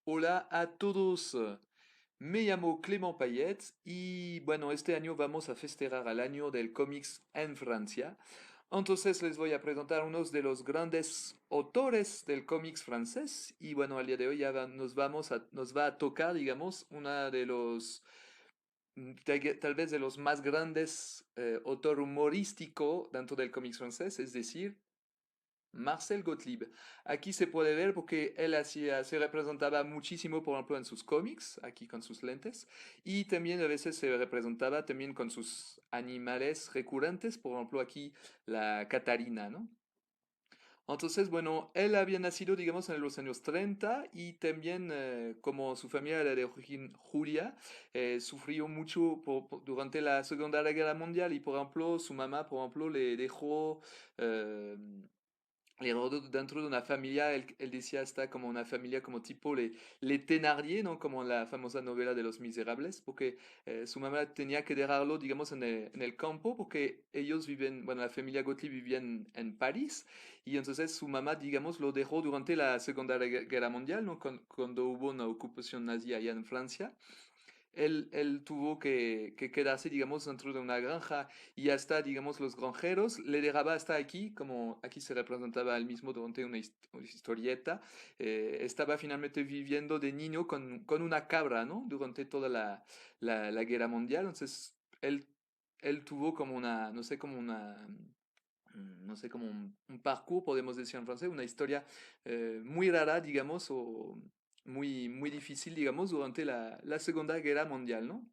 Hola a todos, me llamo Clément Payet y bueno, este año vamos a festejar el año del cómics en Francia. Entonces les voy a presentar unos de los grandes autores del cómics francés y bueno, al día de hoy nos va a tocar, digamos, una de los tal vez de los más grandes autor humorístico dentro del cómics francés, es decir, Marcel Gottlieb. Aquí se puede ver porque se representaba muchísimo, por ejemplo, en sus cómics, aquí con sus lentes, y también a veces se representaba también con sus animales recurrentes, por ejemplo, aquí la Catarina, ¿no? Entonces, bueno, él había nacido, digamos, en los años 30 y también, como su familia era de origen Julia, sufrió mucho durante la Segunda Guerra Mundial y, por ejemplo, su mamá, por ejemplo, eh, dentro de una familia, él decía, está como una familia como tipo les Thénardier, ¿no? Como en la famosa novela de Los Miserables, porque su mamá tenía que dejarlo, digamos, en el campo, porque ellos viven, bueno, la familia Gottlieb vivía en París, y entonces su mamá, digamos, lo dejó durante la Segunda Guerra Mundial, ¿no? Cuando hubo una ocupación nazi allá en Francia. Él tuvo que quedarse, digamos, dentro de una granja y hasta, digamos, los granjeros le dejaba hasta aquí, como aquí se representaba él mismo durante una historieta, estaba finalmente viviendo de niño con una cabra, ¿no? Durante toda la guerra mundial. Entonces, él tuvo como una, no sé, como una... No sé, como un parcours, podemos decir en francés, una historia muy rara, digamos, o muy difícil, digamos, durante la Segunda Guerra Mundial, ¿no?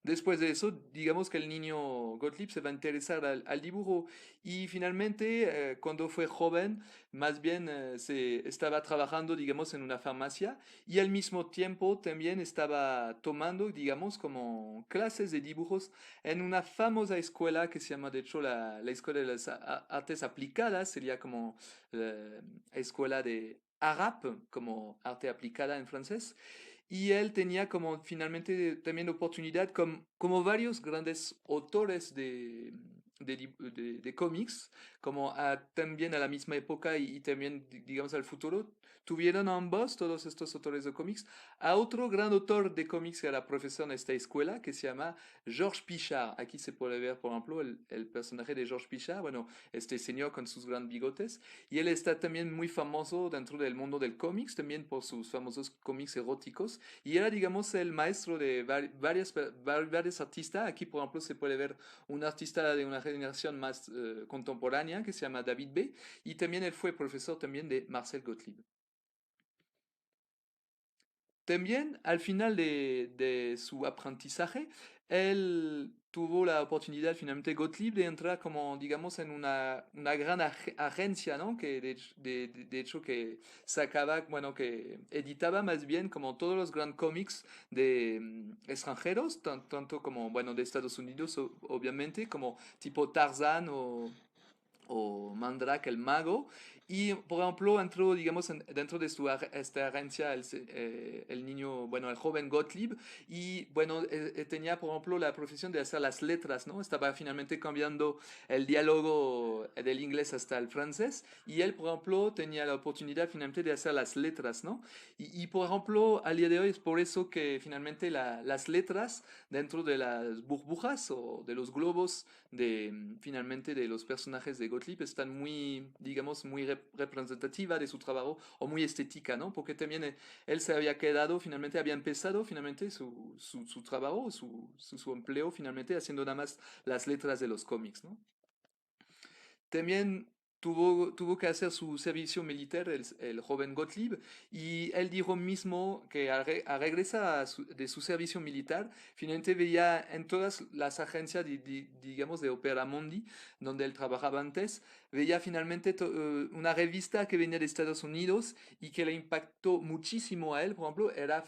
Después de eso, digamos que el niño Gottlieb se va a interesar al dibujo y finalmente, cuando fue joven, más bien se estaba trabajando, digamos, en una farmacia y al mismo tiempo también estaba tomando, digamos, como clases de dibujos en una famosa escuela que se llama, de hecho, la Escuela de las Artes Aplicadas, sería como la escuela de ARAP, como arte aplicada en francés. Y él tenía como finalmente también oportunidad, como varios grandes autores de cómics, como también a la misma época y también, digamos, al futuro, tuvieron ambos, todos estos autores de cómics, a otro gran autor de cómics que era profesor en esta escuela, que se llama Georges Pichard. Aquí se puede ver, por ejemplo, el personaje de Georges Pichard, bueno, este señor con sus grandes bigotes, y él está también muy famoso dentro del mundo del cómics, también por sus famosos cómics eróticos. Y era, digamos, el maestro de varios artistas. Aquí, por ejemplo, se puede ver un artista de una generación más contemporánea que se llama David B. Y también él fue profesor también de Marcel Gottlieb. También al final de su aprendizaje, él tuvo la oportunidad finalmente Gottlieb de entrar como, digamos, en una gran agencia, ¿no? Que de hecho que sacaba, bueno, que editaba más bien como todos los grandes cómics de extranjeros, tanto como, bueno, de Estados Unidos, obviamente, como tipo Tarzan o Mandrake el mago. Y, por ejemplo, entró, digamos, dentro de esta agencia el niño, bueno, el joven Gottlieb, y, bueno, tenía, por ejemplo, la profesión de hacer las letras, ¿no? Estaba finalmente cambiando el diálogo del inglés hasta el francés, y él, por ejemplo, tenía la oportunidad finalmente de hacer las letras, ¿no? Y, por ejemplo, al día de hoy es por eso que finalmente las letras dentro de las burbujas o de los globos finalmente de los personajes de Gottlieb están muy, digamos, muy representativa de su trabajo o muy estética, ¿no? Porque también él se había quedado, finalmente había empezado finalmente su trabajo, su empleo finalmente haciendo nada más las letras de los cómics, ¿no? También tuvo que hacer su servicio militar el joven Gottlieb y él dijo mismo que al regresar de su servicio militar, finalmente veía en todas las agencias, digamos, de Opera Mundi, donde él trabajaba antes, veía finalmente una revista que venía de Estados Unidos y que le impactó muchísimo a él, por ejemplo, era...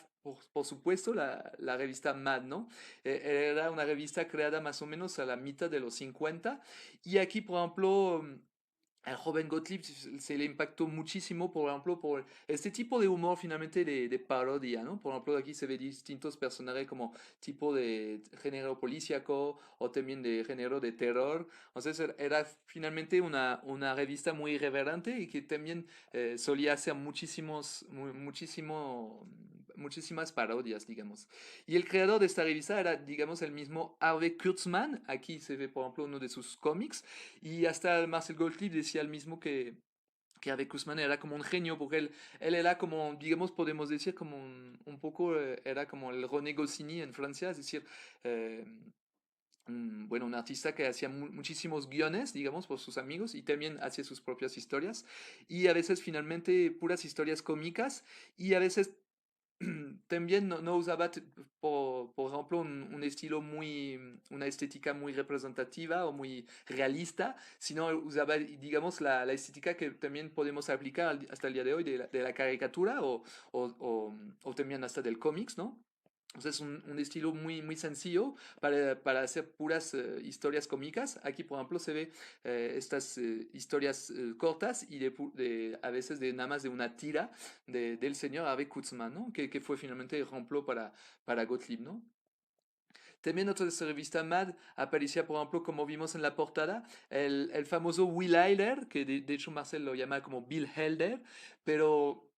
Por supuesto, la revista Mad, ¿no? Era una revista creada más o menos a la mitad de los 50 y aquí, por ejemplo, al joven Gottlieb se le impactó muchísimo, por ejemplo, por este tipo de humor finalmente de parodia, ¿no? Por ejemplo, aquí se ve distintos personajes como tipo de género policíaco o también de género de terror. Entonces era finalmente una revista muy irreverente y que también solía hacer muchísimas parodias, digamos. Y el creador de esta revista era, digamos, el mismo Harvey Kurtzman. Aquí se ve, por ejemplo, uno de sus cómics. Y hasta Marcel Gottlieb decía el mismo que Ave Guzmán era como un genio, porque él era como, digamos, podemos decir, como un poco, era como el René Goscinny en Francia, es decir, eh, bueno, un artista que hacía muchísimos guiones, digamos, por sus amigos y también hacía sus propias historias y a veces finalmente puras historias cómicas y a veces también no usaba, por ejemplo, un estilo muy, una estética muy representativa o muy realista, sino usaba, digamos, la estética que también podemos aplicar hasta el día de hoy de la caricatura o también hasta del cómics, ¿no? Entonces, un estilo muy sencillo para hacer puras historias cómicas. Aquí, por ejemplo, se ve estas historias cortas y a veces de nada más de una tira del señor Harvey Kurtzman, ¿no? Que fue finalmente el ejemplo para Gottlieb, ¿no? También otra de esta revista Mad aparecía, por ejemplo, como vimos en la portada, el famoso Will Eisler, que de hecho Marcel lo llama como Bill Helder, pero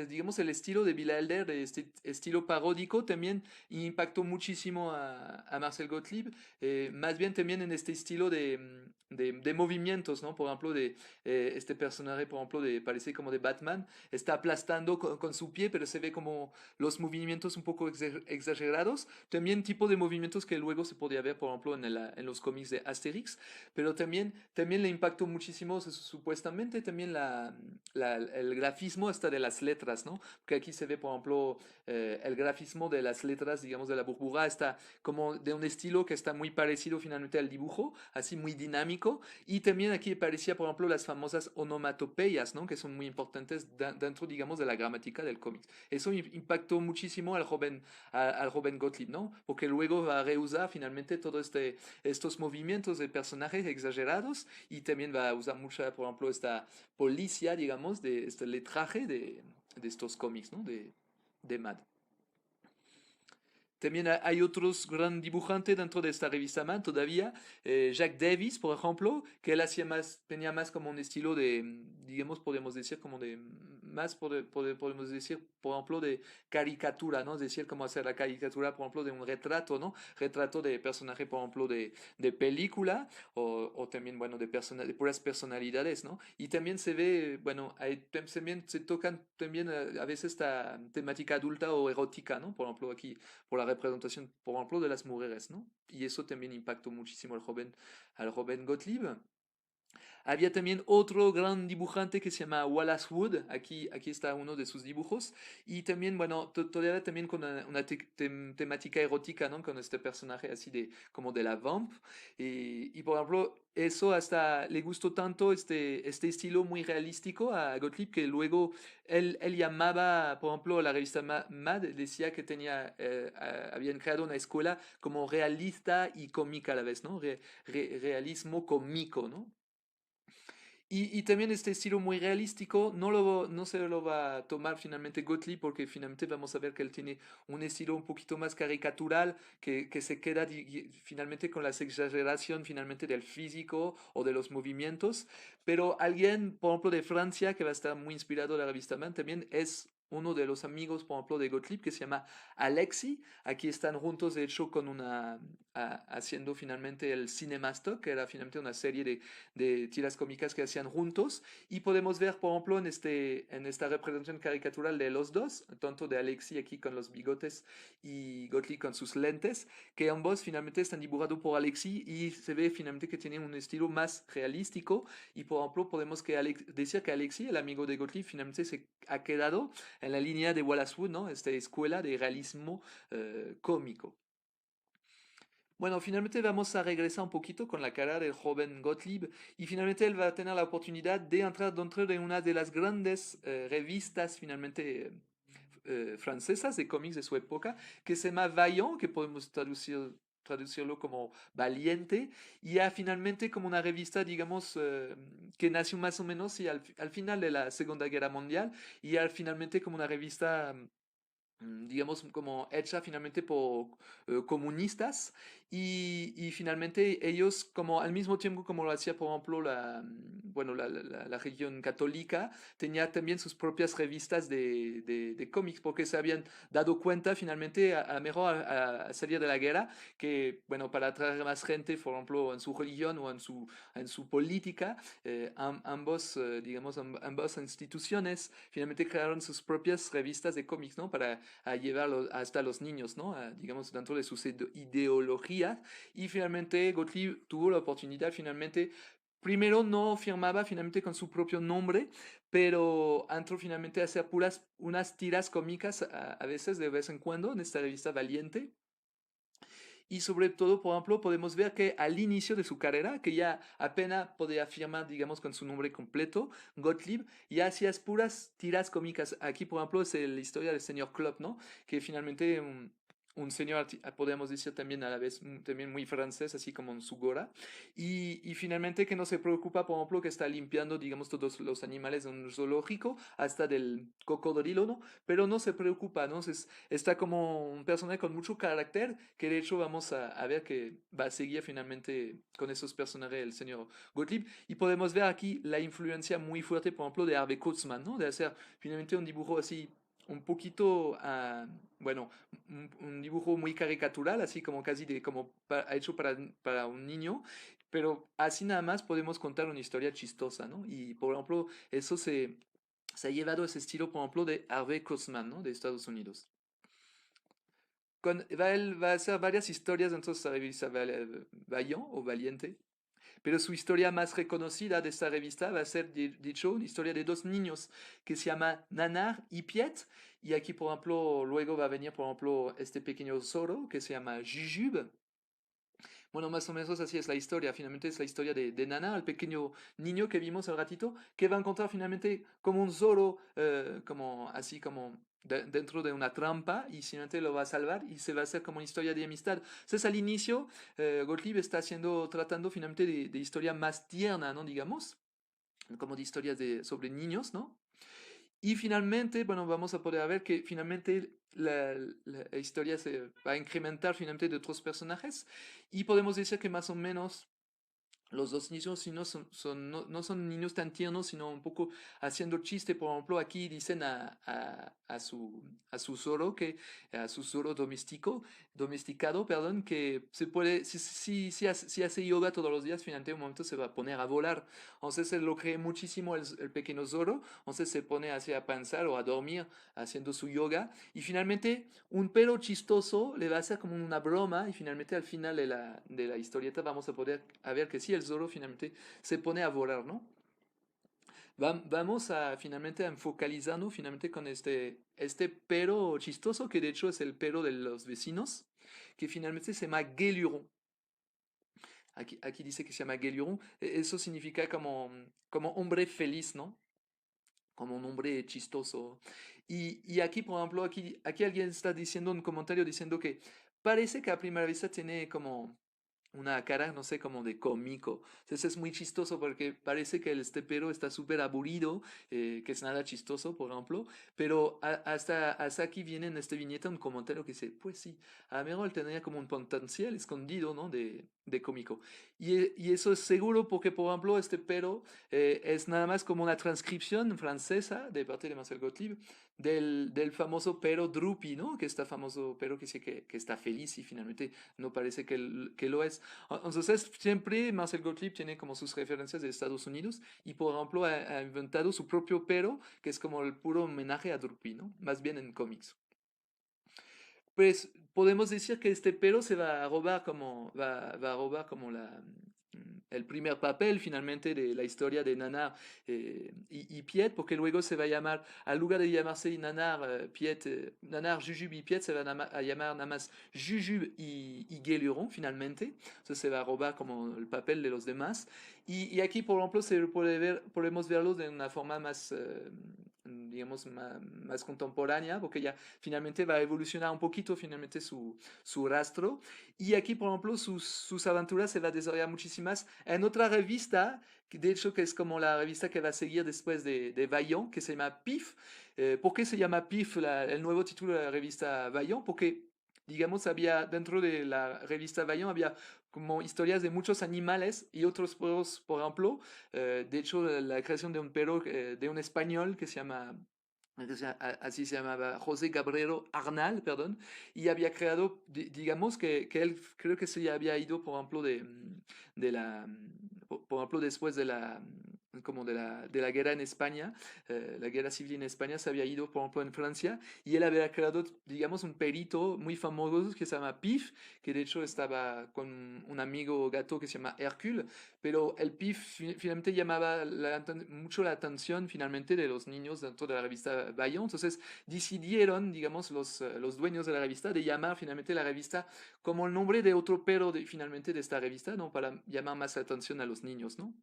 digamos el estilo de Bill Helder, este estilo paródico, también impactó muchísimo a Marcel Gottlieb, más bien también en este estilo de movimientos, ¿no? Por ejemplo, de este personaje, por ejemplo, parece como de Batman, está aplastando con su pie, pero se ve como los movimientos un poco exagerados, también tipo de movimientos que luego se podía ver, por ejemplo, en los cómics de Asterix, pero también le impactó muchísimo, supuestamente, también el grafismo hasta de las letras, ¿no? Que aquí se ve, por ejemplo, el grafismo de las letras, digamos, de la burbuja, está como de un estilo que está muy parecido finalmente al dibujo, así muy dinámico, y también aquí parecía, por ejemplo, las famosas onomatopeyas, ¿no? Que son muy importantes dentro, digamos, de la gramática del cómic. Eso impactó muchísimo al joven Gottlieb, ¿no? Porque luego va a reusar finalmente todos estos movimientos de personajes exagerados y también va a usar mucho, por ejemplo, esta policía, digamos, de este letraje de estos cómics, ¿no? De Mad. También hay otros gran dibujantes dentro de esta revista Man todavía. Jack Davis, por ejemplo, que él tenía más como un estilo de, digamos, podemos decir como de, más podemos decir, por ejemplo, de caricatura, ¿no? Es decir, cómo hacer la caricatura, por ejemplo, de un retrato, ¿no? Retrato de personaje, por ejemplo, de película o también, bueno, de puras personalidades, ¿no? Y también se ve, bueno, también se tocan también a veces esta temática adulta o erótica, ¿no? Por ejemplo, aquí por la representación, por ejemplo, de las mujeres, ¿no? Y eso también impactó muchísimo al joven Gottlieb. Había también otro gran dibujante que se llama Wallace Wood, aquí está uno de sus dibujos, y también, bueno, todavía también con una temática erótica, ¿no? Con este personaje así de, como de la vamp, y por ejemplo, eso hasta le gustó tanto este estilo muy realístico a Gottlieb que luego él llamaba, por ejemplo, la revista Mad decía que habían creado una escuela como realista y cómica a la vez, ¿no? Realismo cómico, ¿no? Y también este estilo muy realístico no se lo va a tomar finalmente Gottlieb porque finalmente vamos a ver que él tiene un estilo un poquito más caricatural que se queda finalmente con la exageración finalmente del físico o de los movimientos. Pero alguien, por ejemplo, de Francia que va a estar muy inspirado de la revista Man también es uno de los amigos, por ejemplo, de Gottlieb que se llama Alexi. Aquí están juntos, de hecho, haciendo finalmente el Cinemastock, que era finalmente una serie de tiras cómicas que hacían juntos y podemos ver, por ejemplo, en esta representación caricatural de los dos, tanto de Alexi aquí con los bigotes y Gottlieb con sus lentes, que ambos finalmente están dibujados por Alexi y se ve finalmente que tienen un estilo más realístico y, por ejemplo, podemos decir que Alexi, el amigo de Gottlieb, finalmente se ha quedado en la línea de Wallace Wood, ¿no? Esta escuela de realismo cómico. Bueno, finalmente vamos a regresar un poquito con la cara del joven Gottlieb y finalmente él va a tener la oportunidad de entrar dentro de una de las grandes revistas finalmente francesas de cómics de su época que se llama Vaillant, que podemos traducir traducirlo como valiente, y ya finalmente como una revista, digamos, que nació más o menos y al final de la Segunda Guerra Mundial, y ya finalmente como una revista digamos, como hecha finalmente por comunistas y finalmente ellos, como al mismo tiempo como lo hacía, por ejemplo, bueno, la región católica, tenía también sus propias revistas de cómics porque se habían dado cuenta finalmente a mejor a salir de la guerra que, bueno, para atraer más gente, por ejemplo, en su religión o en su política, ambos, digamos, ambas instituciones finalmente crearon sus propias revistas de cómics, ¿no? Para a llevarlo hasta los niños, ¿no? Digamos, dentro de sus ideologías. Y finalmente Gottlieb tuvo la oportunidad, finalmente, primero no firmaba finalmente con su propio nombre, pero entró finalmente a hacer unas tiras cómicas a veces, de vez en cuando, en esta revista Valiente. Y sobre todo, por ejemplo, podemos ver que al inicio de su carrera, que ya apenas podía firmar, digamos, con su nombre completo, Gottlieb, ya hacía puras tiras cómicas. Aquí, por ejemplo, es la historia del señor Klopp, ¿no? Que finalmente un señor, podríamos decir también a la vez, también muy francés, así como en su gora. Y finalmente que no se preocupa, por ejemplo, que está limpiando, digamos, todos los animales de un zoológico, hasta del cocodrilo, ¿no? Pero no se preocupa, ¿no? Está como un personaje con mucho carácter, que de hecho vamos a ver que va a seguir finalmente con esos personajes el señor Gottlieb. Y podemos ver aquí la influencia muy fuerte, por ejemplo, de Harvey Kurtzman, ¿no? De hacer finalmente un dibujo así un poquito, bueno, un dibujo muy caricatural, así como casi de, como hecho para un niño, pero así nada más podemos contar una historia chistosa, ¿no? Y por ejemplo, eso se ha llevado ese estilo, por ejemplo, de Harvey Kurtzman, ¿no? De Estados Unidos. Él va a hacer varias historias dentro de esta revista Vaillant o Valiente, pero su historia más reconocida de esta revista va a ser, dicho, una historia de dos niños que se llama Nanar y Piet, y aquí, por ejemplo, luego va a venir, por ejemplo, este pequeño zorro que se llama Jujube. Bueno, más o menos así es la historia. Finalmente es la historia de Nana, el pequeño niño que vimos al ratito, que va a encontrar finalmente como un zorro, como así como dentro de una trampa y finalmente lo va a salvar y se va a hacer como una historia de amistad. Entonces al inicio, Gottlieb está tratando finalmente de historia más tierna, ¿no? Digamos, como de historias sobre niños, ¿no? Y finalmente, bueno, vamos a poder ver que finalmente la historia se va a incrementar finalmente de otros personajes y podemos decir que más o menos los dos niños si no no son niños tan tiernos, sino un poco haciendo chiste. Por ejemplo, aquí dicen a su zorro, a su zorro domesticado, perdón, que se puede, si hace yoga todos los días, finalmente en un momento se va a poner a volar. Entonces se lo cree muchísimo el pequeño zorro, entonces se pone así a pensar o a dormir haciendo su yoga. Y finalmente un pelo chistoso le va a hacer como una broma y finalmente al final de la historieta vamos a poder a ver que sí, el Zoro finalmente se pone a volar, ¿no? Vamos a finalmente a focalizarnos finalmente con este pero chistoso que de hecho es el pero de los vecinos, que finalmente se llama Gueluron. Aquí dice que se llama Gueluron. Eso significa como hombre feliz, ¿no? Como un hombre chistoso. Y aquí, por ejemplo, aquí alguien está diciendo un comentario diciendo que parece que a primera vista tiene como una cara, no sé, como de cómico. Entonces es muy chistoso porque parece que el estepero está súper aburrido, que es nada chistoso, por ejemplo, pero hasta aquí viene en este viñeta un comentario que dice, pues sí, a lo mejor él tenía como un potencial escondido, ¿no? De cómico. Y eso es seguro porque, por ejemplo, este pero es nada más como una transcripción francesa de parte de Marcel Gottlieb del famoso pero Drupi, ¿no? Que está famoso pero que sí que está feliz y finalmente no parece que lo es. Entonces, siempre Marcel Gottlieb tiene como sus referencias de Estados Unidos y, por ejemplo, ha inventado su propio pero, que es como el puro homenaje a Drupi, ¿no? Más bien en cómics. Pues podemos decir que este pero se va a robar va a robar como el primer papel finalmente de la historia de Nanar y Piet, porque luego se va a llamar, al lugar de llamarse Nanar, Piet, Nanar, Jujube y Piet, se van a llamar nada más Jujube y Gueluron finalmente. Entonces se va a robar como el papel de los demás. Y aquí, por ejemplo, podemos verlo de una forma más, digamos, más contemporánea, porque ya finalmente va a evolucionar un poquito finalmente su rastro. Y aquí, por ejemplo, sus aventuras se va a desarrollar muchísimas en otra revista, que de hecho que es como la revista que va a seguir después de Vaillant, que se llama PIF. ¿Por qué se llama PIF el nuevo título de la revista Vaillant? Porque, digamos, había dentro de la revista Vaillant había como historias de muchos animales y otros perros, por ejemplo. De hecho, la creación de un perro, de un español que se llama así se llamaba José Cabrero Arnal, perdón, y había creado, digamos que él creo que se había ido, por ejemplo, de la, por ejemplo, después de la, como de la guerra en España, la guerra civil en España, se había ido, por ejemplo, en Francia, y él había creado, digamos, un perito muy famoso que se llama Pif, que de hecho estaba con un amigo gato que se llama Hercule, pero el PIF finalmente llamaba mucho la atención finalmente de los niños dentro de la revista Vaillant. Entonces decidieron, digamos, los dueños de la revista de llamar finalmente la revista como el nombre de otro perro finalmente de esta revista, ¿no? Para llamar más la atención a los niños, ¿no?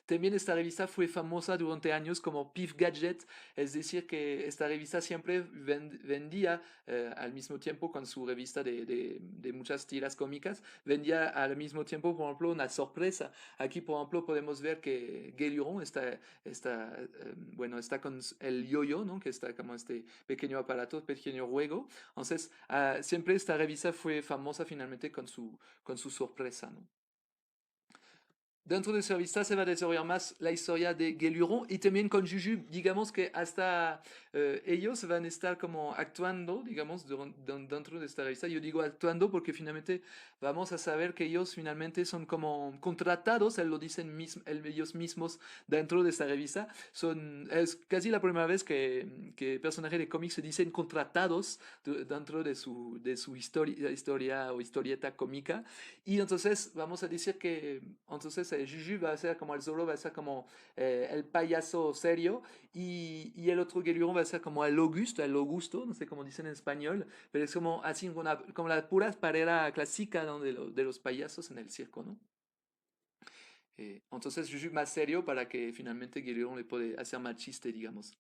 También esta revista fue famosa durante años como Pif Gadget, es decir, que esta revista siempre vendía al mismo tiempo con su revista de muchas tiras cómicas, vendía al mismo tiempo, por ejemplo, una sorpresa. Aquí, por ejemplo, podemos ver que Guéluron bueno, está con el yo-yo, ¿no? Que está como este pequeño aparato, pequeño juego. Entonces, siempre esta revista fue famosa finalmente con su sorpresa, ¿no? Dentro de esa revista se va a desarrollar más la historia de Guéluron y también con Juju, digamos que hasta ellos van a estar como actuando, digamos, dentro de esta revista. Yo digo actuando porque finalmente vamos a saber que ellos finalmente son como contratados, lo dicen ellos mismos dentro de esta revista. Es casi la primera vez que personajes de cómics se dicen contratados dentro de su historia o historieta cómica. Y entonces vamos a decir que entonces Juju va a ser como el Zorro, va a ser como el payaso serio y el otro Guéluron va a ser como el Augusto, no sé cómo dicen en español, pero es como así como la pura parera clásica, ¿no? De los payasos en el circo, ¿no? Entonces Juju más serio para que finalmente Guéluron le puede hacer más chiste, digamos.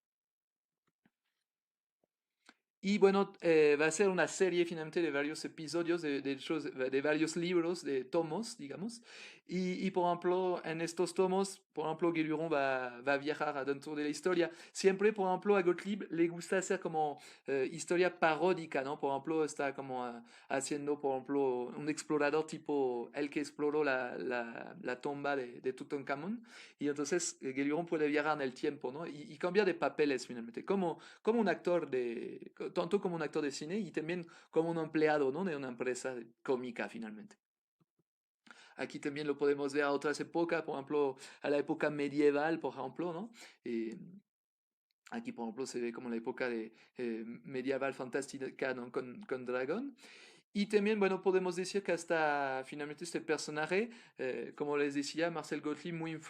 Y bueno, va a ser una serie finalmente de varios episodios, de varios libros, de tomos, digamos. Y por ejemplo, en estos tomos, por ejemplo, Guéluron va a viajar adentro de la historia. Siempre, por ejemplo, a Gottlieb le gusta hacer como historia paródica, ¿no? Por ejemplo, está como haciendo, por ejemplo, un explorador tipo el que exploró la tumba de Tutankamón. Y entonces Guéluron puede viajar en el tiempo, ¿no? Y cambia de papeles finalmente. Como un actor tanto como un actor de cine y también como un empleado, ¿no? De una empresa cómica finalmente. Aquí también lo podemos ver a otras épocas, por ejemplo, a la época medieval, por ejemplo, ¿no? Eh, Aquí, por ejemplo, se ve como la época de medieval fantástica, ¿no? Con dragón. Y también, bueno, podemos decir que hasta finalmente este personaje, como les decía, Marcel Gottlieb,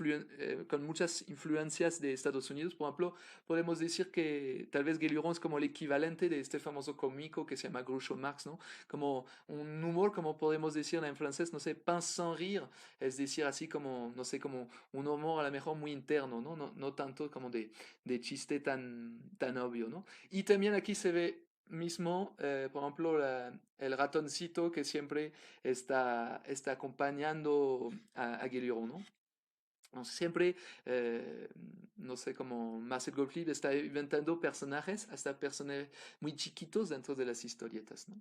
con muchas influencias de Estados Unidos. Por ejemplo, podemos decir que tal vez Guéluron es como el equivalente de este famoso cómico que se llama Groucho Marx, ¿no? Como un humor, como podemos decir en francés, no sé, pince sans rire, es decir, así como, no sé, como un humor a lo mejor muy interno, ¿no? No tanto como de chiste tan obvio, ¿no? Y también aquí se ve mismo, por ejemplo, el ratoncito que siempre está acompañando a Guéluron, ¿no? Entonces, siempre, eh, no sé, como Marcel Gottlieb está inventando personajes, hasta personajes muy chiquitos dentro de las historietas, ¿no?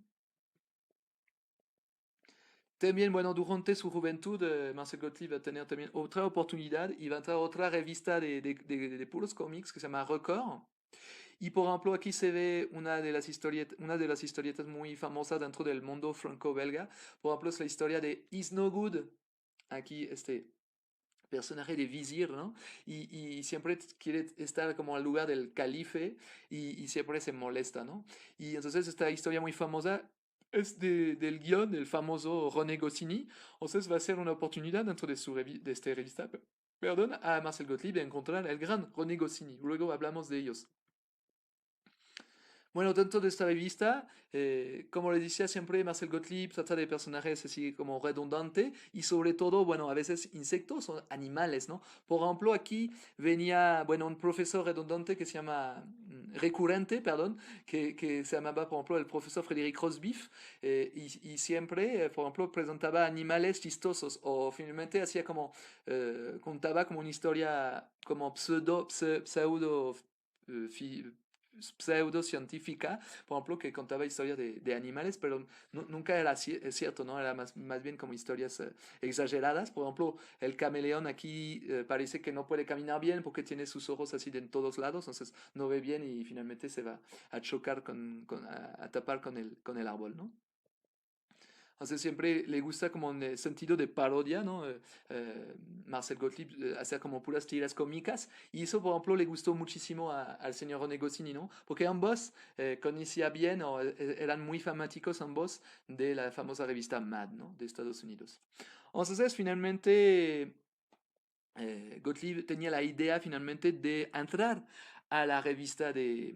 También, bueno, durante su juventud, Marcel Gottlieb va a tener también otra oportunidad y va a entrar a otra revista de puros cómics que se llama Record. Y por ejemplo, aquí se ve una de las historietas muy famosas dentro del mundo franco-belga. Por ejemplo, es la historia de Is No Good. Aquí este personaje de vizir, ¿no? Y siempre quiere estar como al lugar del calife y siempre se molesta, ¿no? Y entonces esta historia muy famosa es del guión del famoso René Goscinny. Entonces va a ser una oportunidad dentro de esta revista, perdón, a Marcel Gottlieb de encontrar el gran René Goscinny. Luego hablamos de ellos. Bueno, dentro de esta revista, como le decía siempre, Marcel Gottlieb trata de personajes así como redundante y sobre todo, bueno, a veces insectos o animales, ¿no? Por ejemplo, aquí venía, bueno, un profesor redundante que se llama, recurrente, perdón, que se llamaba, por ejemplo, el profesor Frédéric Rosbif, y siempre, por ejemplo, presentaba animales chistosos o finalmente hacía como, contaba como una historia como pseudo pseudocientífica, por ejemplo, que contaba historias de animales, pero nunca era cierto, ¿no? Era más bien como historias exageradas. Por ejemplo, el camaleón aquí parece que no puede caminar bien porque tiene sus ojos así de en todos lados, entonces no ve bien y finalmente se va a chocar a tapar con el árbol, ¿no? Entonces siempre le gusta como en el sentido de parodia, ¿no? Marcel Gottlieb hacer como puras tiras cómicas y eso, por ejemplo, le gustó muchísimo al señor René Goscinny, ¿no? Porque ambos conocían bien o eran muy fanáticos ambos de la famosa revista Mad, ¿no? De Estados Unidos. Entonces, finalmente, Gottlieb tenía la idea finalmente de entrar a la revista de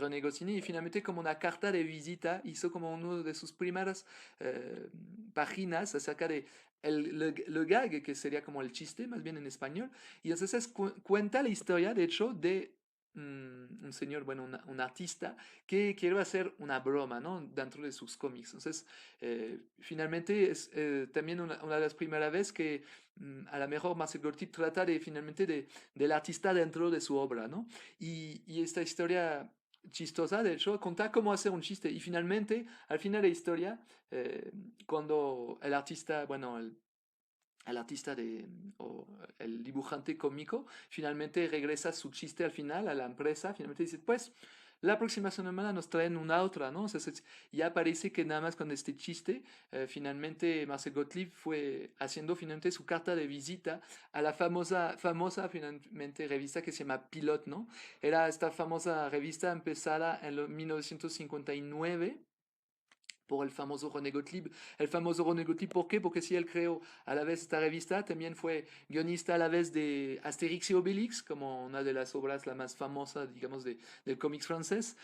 René Goscinny y finalmente como una carta de visita hizo como uno de sus primeras eh, páginas acerca de le gag, que sería como el chiste, más bien en español, y entonces cuenta la historia, de hecho, de un señor, bueno, un artista que quiere hacer una broma, ¿no? Dentro de sus cómics. Entonces, finalmente es también una de las primeras veces que a lo mejor Marcel Gottlieb trata de finalmente del artista dentro de su obra, ¿no? Y esta historia chistosa, de hecho, contar cómo hacer un chiste. Y finalmente, al final de la historia, eh, cuando el artista, bueno, el artista o el dibujante cómico, finalmente regresa su chiste al final a la empresa, finalmente dice, pues, la próxima semana nos traen una otra, ¿no? O sea, ya parece que nada más con este chiste, finalmente Marcel Gottlieb fue haciendo finalmente su carta de visita a la famosa finalmente revista que se llama Pilot, ¿no? Era esta famosa revista empezada en 1959 por el famoso René Gottlieb. El famoso René Gottlieb, ¿por qué? Porque si él creó a la vez esta revista, también fue guionista a la vez de Asterix y Obelix, como una de las obras la más famosa, digamos, del cómics francés.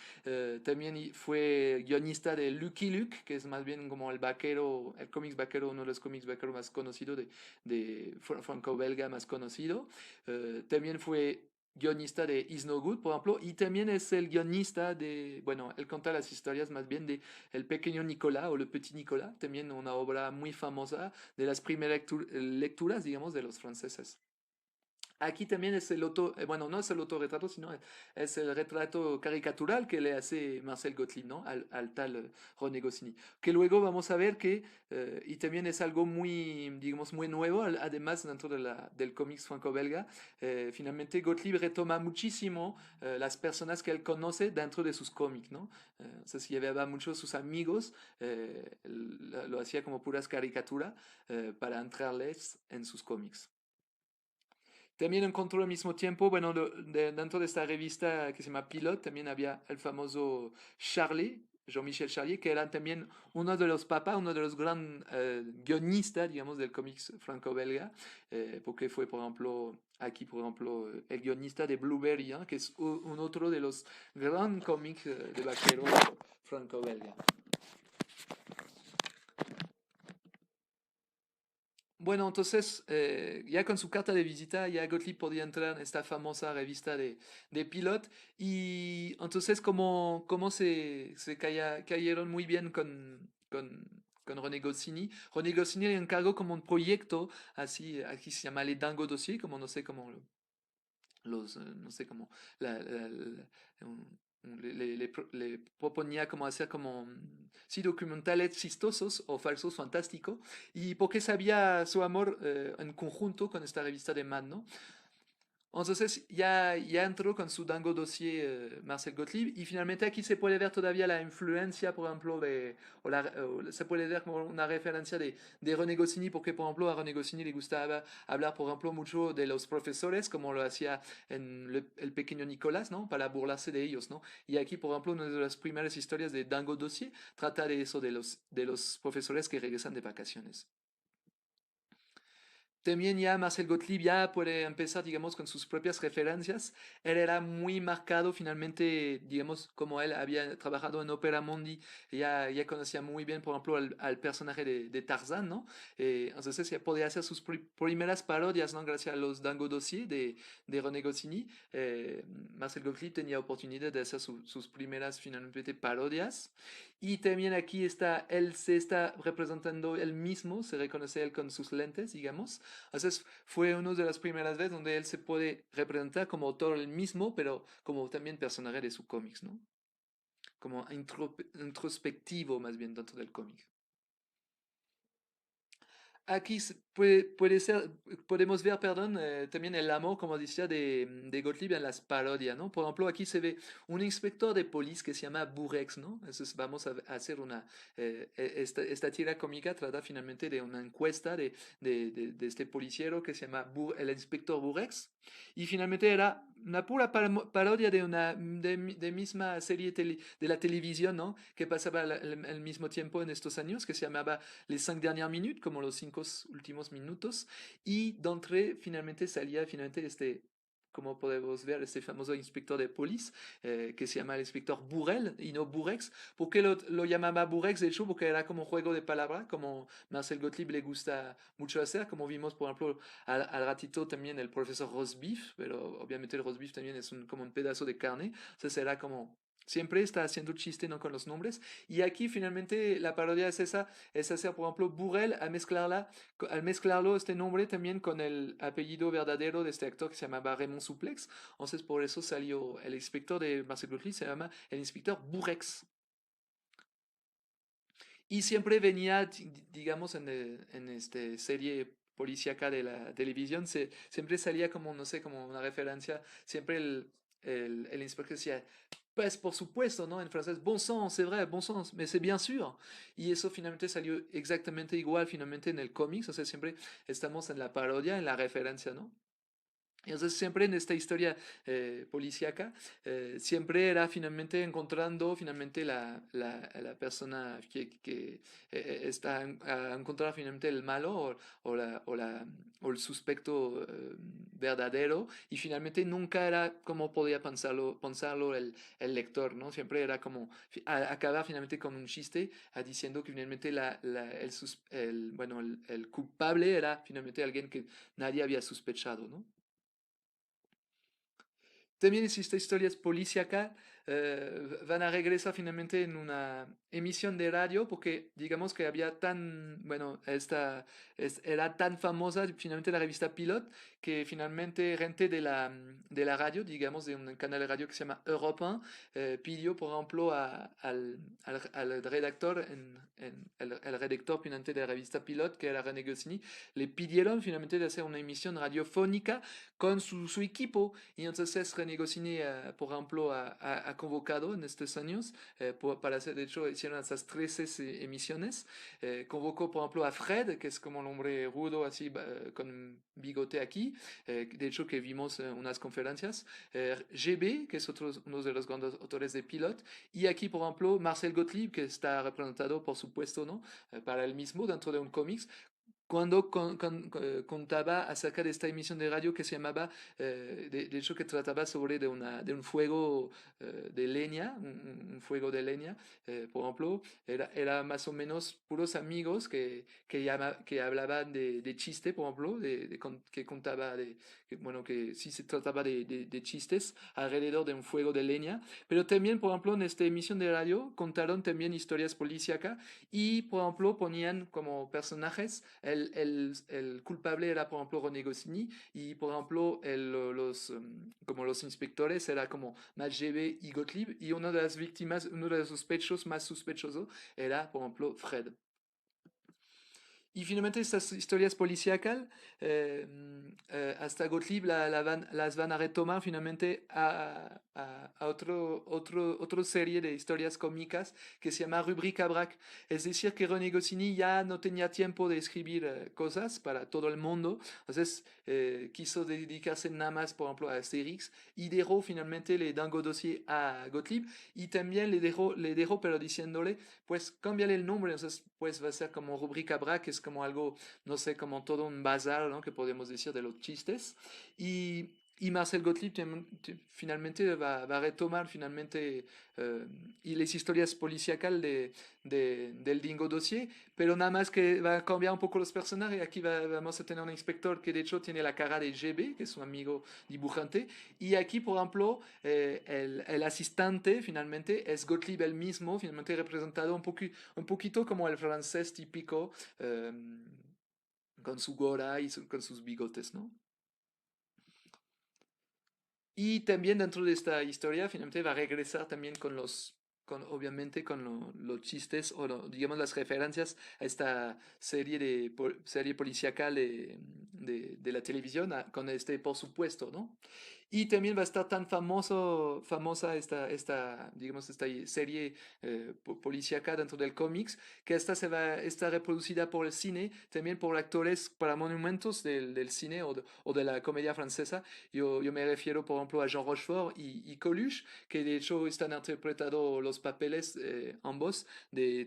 También fue guionista de Lucky Luke, que es más bien como el vaquero, el cómics vaquero, uno de los cómics vaqueros más conocidos de franco-belga más conocido. También fue guionista de Is No Good, por ejemplo, y también es el guionista de, bueno, él cuenta las historias más bien de El pequeño Nicolás o Le Petit Nicolas, también una obra muy famosa de las primeras lecturas, digamos, de los franceses. Aquí también es bueno, no es el autorretrato, sino es el retrato caricatural que le hace Marcel Gottlieb, ¿no? Al tal René Goscinny. Que luego vamos a ver que, y también es algo muy, digamos, muy nuevo, además dentro del cómics franco-belga, finalmente Gottlieb retoma muchísimo las personas que él conoce dentro de sus cómics, ¿no? O sea, si llevaba muchos sus amigos, lo hacía como puras caricaturas para entrarles en sus cómics. También encontró al mismo tiempo, bueno, dentro de esta revista que se llama Pilot, también había el famoso Charlie, Jean-Michel Charlier, que era también uno de los papas, uno de los grandes guionistas, digamos, del cómics franco-belga, porque fue, por ejemplo, aquí, por ejemplo, el guionista de Blueberry, ¿eh? Que es un otro de los grandes cómics de vaquero franco-belga. Bueno, entonces, ya con su carta de visita, ya Gottlieb podía entrar en esta famosa revista de Pilot. Y entonces, como cayeron muy bien con René Goscinny. René Goscinny le encargó como un proyecto, así, aquí se llama Les Dingo Dossier, como no sé cómo no sé cómo, le proponía como hacer como, sí, documentales chistosos o falsos fantásticos, y porque sabía su amor en conjunto con esta revista de Mad, ¿no? Entonces ya entró con su Dango Dossier Marcel Gottlieb y finalmente aquí se puede ver todavía la influencia, por ejemplo, se puede ver como una referencia de René Goscinny, porque por ejemplo a René Goscinny le gustaba hablar, por ejemplo, mucho de los profesores, como lo hacía en El pequeño Nicolás, ¿no? Para burlarse de ellos, ¿no? Y aquí, por ejemplo, una de las primeras historias de Dango Dossier trata de eso, de los profesores que regresan de vacaciones. también ya Marcel Gottlieb ya puede empezar, digamos, con sus propias referencias. Él era muy marcado finalmente, digamos, como él había trabajado en Opera Mundi, ya conocía muy bien, por ejemplo, al personaje de Tarzán, ¿no? Entonces ya podía hacer sus primeras parodias, ¿no? Gracias a los Dango Dossier de René Goscinny. Marcel Gottlieb tenía oportunidad de hacer sus primeras, finalmente, parodias. Y también aquí está, él se está representando él mismo, se reconoce él con sus lentes, digamos. Entonces fue una de las primeras veces donde él se puede representar como autor él mismo, pero como también personaje de su cómics, ¿no? Como introspectivo más bien dentro del cómic. Aquí puede ser, podemos ver, perdón, también el amor, como decía, de Gottlieb en las parodias, ¿no? Por ejemplo, aquí se ve un inspector de policía que se llama Burex, ¿no? Entonces vamos a hacer esta tira cómica trata finalmente de una encuesta de este policiero que se llama el inspector Burex, y finalmente era una pura parodia de de misma serie de la televisión, ¿no? Que pasaba al mismo tiempo en estos años, que se llamaba Les 5 dernières minutes, como los 5 últimos minutos, y donde finalmente salía finalmente como podemos ver, este famoso inspector de policía, que se llama el inspector Burrell y no Burex. ¿Por qué lo llamaba Burex? De hecho, porque era como juego de palabra, como Marcel Gottlieb le gusta mucho hacer, como vimos, por ejemplo, al ratito también el profesor Rosbif, pero obviamente el Rosbif también es como un pedazo de carne, entonces era como... Siempre está haciendo chiste, ¿no? Con los nombres. Y aquí finalmente la parodia es esa, es hacer, por ejemplo, Burrell, al mezclarlo este nombre también con el apellido verdadero de este actor que se llamaba Raymond Suplex. Entonces por eso salió el inspector de Marcel Gottlieb, se llama el inspector Burex. Y siempre venía, digamos, en este serie policíaca de la televisión, siempre salía como, no sé, como una referencia, siempre el inspector decía, pues por supuesto, ¿no? En francés, bon sang, c'est vrai, bon sang, mais c'est bien sûr. Y eso finalmente salió exactamente igual, finalmente en el cómics, o sea, siempre estamos en la parodia, en la referencia, ¿no? Entonces siempre en esta historia policíaca, siempre era finalmente encontrando finalmente la persona que está a encontrar finalmente el malo o, o el suspecto verdadero, y finalmente nunca era como podía pensarlo el lector, ¿no? Siempre era como acabar finalmente con un chiste diciendo que finalmente bueno, el culpable era finalmente alguien que nadie había sospechado, ¿no? También existe historias policíacas, van a regresar finalmente en una emisión de radio porque digamos que había bueno, era tan famosa finalmente la revista Pilot que finalmente gente de la radio, digamos de un canal de radio que se llama Europe 1, pidió por ejemplo al redactor, el redactor finalmente de la revista Pilot, que era René Goscinny, le pidieron finalmente de hacer una emisión radiofónica con su equipo. Y entonces René Goscinny, por ejemplo, ha convocado en estos años, para hacer, de hecho, hicieron esas 13 emisiones. Convocó, por ejemplo, a Fred, que es como el hombre rudo, así, con un bigote aquí, de hecho, que vimos en unas conferencias. GB, que es uno de los grandes autores de Pilot. Y aquí, por ejemplo, Marcel Gottlieb, que está representado, por supuesto, ¿no? Para él mismo, dentro de un cómics, cuando contaba acerca de esta emisión de radio que se llamaba, de hecho que trataba sobre de un fuego de leña, un fuego de leña, por ejemplo, era más o menos puros amigos que hablaban de chiste, por ejemplo, que contaba bueno, que sí se trataba de chistes alrededor de un fuego de leña, pero también, por ejemplo, en esta emisión de radio contaron también historias policíacas y, por ejemplo, ponían como personajes, el culpable era, por ejemplo, René Goscinny, y, por ejemplo, como los inspectores era como Magebe y Gottlieb, y una de las víctimas, uno de los sospechosos más sospechoso era, por ejemplo, Fred. Y finalmente estas historias policíacas, hasta Gottlieb las van a retomar finalmente a otra serie de historias cómicas que se llama Rubrica Brac. Es decir, que René Goscinny ya no tenía tiempo de escribir cosas para todo el mundo, entonces quiso dedicarse nada más, por ejemplo, a Asterix, y dejó finalmente le Dango Dossier a Gottlieb, y también le dejó, pero diciéndole, pues cámbiale el nombre, entonces pues va a ser como Rubrica Brac, que es es como algo, no sé, como todo un bazar, ¿no? Que podemos decir de los chistes. Y Marcel Gottlieb finalmente va a retomar finalmente eh, y las historias policíacas del Dingo Dossier, pero nada más que va a cambiar un poco los personajes. Aquí vamos a tener un inspector que de hecho tiene la cara de GB, que es un amigo dibujante, y aquí, por ejemplo, el asistente finalmente es Gottlieb el mismo, finalmente representado un poquito como el francés típico, con su gora y con sus bigotes, ¿no? Y también dentro de esta historia, finalmente va a regresar también con obviamente con los chistes o digamos las referencias a esta serie serie policíaca de la televisión, con este por supuesto, ¿no? Y también va a estar tan famosa digamos, esta serie policíaca dentro del cómics, que esta se va a estar reproducida por el cine, también por actores para monumentos del cine o de la comedia francesa. Yo me refiero, por ejemplo, a Jean Rochefort y Coluche, que de hecho están interpretando los papeles ambos,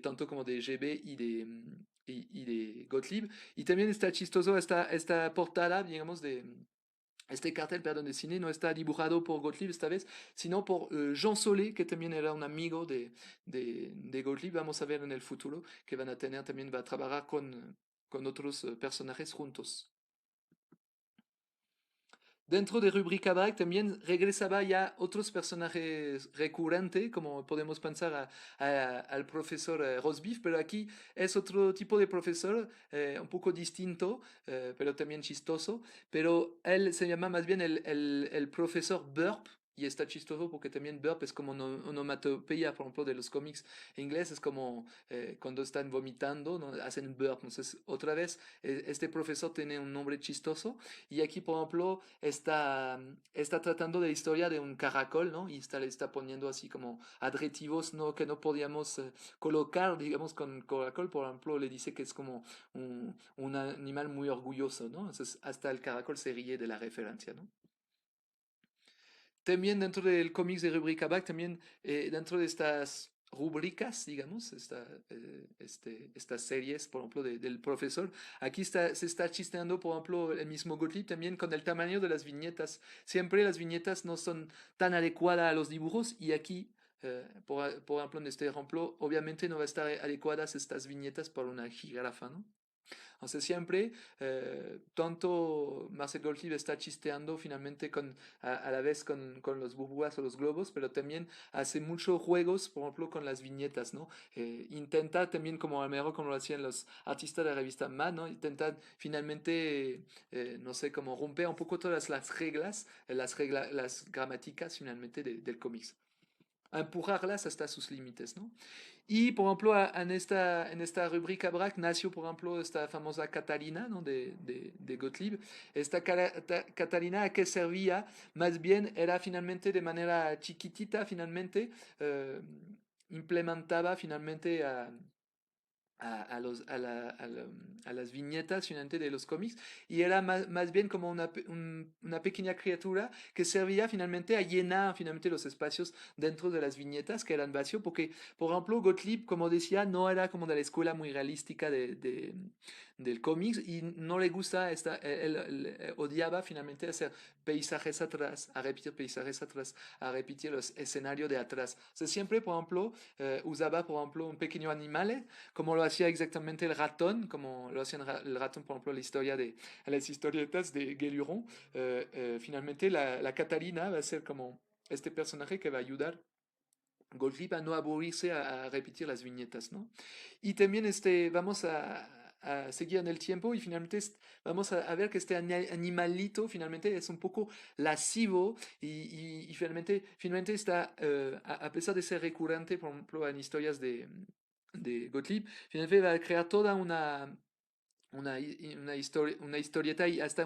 tanto como de GB y de Gottlieb. Y también está chistoso esta portada, digamos, este cartel, perdón, de cine no está dibujado por Gottlieb esta vez, sino por Jean Solé, que también era un amigo de Gottlieb. Vamos a ver en el futuro que van a tener, también va a trabajar con otros personajes juntos. Dentro de Rubrica Bag también regresaba ya otros personajes recurrentes, como podemos pensar al profesor Rosbif, pero aquí es otro tipo de profesor, un poco distinto, pero también chistoso. Pero él se llama más bien el profesor Burp. Y está chistoso porque también burp es como onomatopeya, por ejemplo, de los cómics ingleses, es como cuando están vomitando, ¿no? Hacen burp. Entonces, otra vez, este profesor tiene un nombre chistoso. Y aquí, por ejemplo, está tratando de la historia de un caracol, ¿no? Y le está poniendo así como adjetivos, ¿no? Que no podíamos colocar, digamos, con caracol. Por ejemplo, le dice que es como un animal muy orgulloso, ¿no? Entonces, hasta el caracol se ríe de la referencia, ¿no? También dentro del cómics de Rubrica Back, también dentro de estas rubricas, digamos, estas series, por ejemplo, del profesor, aquí se está chisteando, por ejemplo, el mismo Gottlieb también con el tamaño de las viñetas. Siempre las viñetas no son tan adecuadas a los dibujos y aquí, por ejemplo, en este ejemplo, obviamente no va a estar adecuadas estas viñetas por una jirafa, ¿no? Entonces siempre, tanto Marcel Gottlieb está chisteando finalmente a la vez con los burbujas o los globos, pero también hace muchos juegos, por ejemplo, con las viñetas, ¿no? Intenta también, como a lo mejor como lo hacían los artistas de la revista Mad, ¿no? Intenta finalmente, no sé, como romper un poco todas las reglas, las gramáticas finalmente del cómics. Empujarlas hasta sus límites, ¿no? Y, por ejemplo, en esta rubrica BRAC nació, por ejemplo, esta famosa Catalina, ¿no? de Gottlieb. Esta Catalina, ¿a qué servía? Más bien era finalmente de manera chiquitita, finalmente, eh, implementaba finalmente a las viñetas finalmente de los cómics y era más bien como una pequeña criatura que servía finalmente a llenar finalmente los espacios dentro de las viñetas que eran vacíos porque por ejemplo Gottlieb como decía no era como de la escuela muy realística del cómics y no le gusta él odiaba finalmente hacer paisajes atrás, a repetir paisajes atrás, a repetir los escenarios de atrás. O sea, siempre, por ejemplo, usaba, por ejemplo, un pequeño animal como lo hacía exactamente el ratón, como lo hacía el ratón, por ejemplo, las historietas de Guéluron. Finalmente, la Catalina va a ser como este personaje que va a ayudar Gottlieb a no aburrirse a repetir las viñetas, ¿no? Y también vamos a seguir en el tiempo y finalmente vamos a ver que este animalito finalmente es un poco lascivo y finalmente está, a pesar de ser recurrente, por ejemplo, en historias de Gottlieb, finalmente va a crear toda una historieta y hasta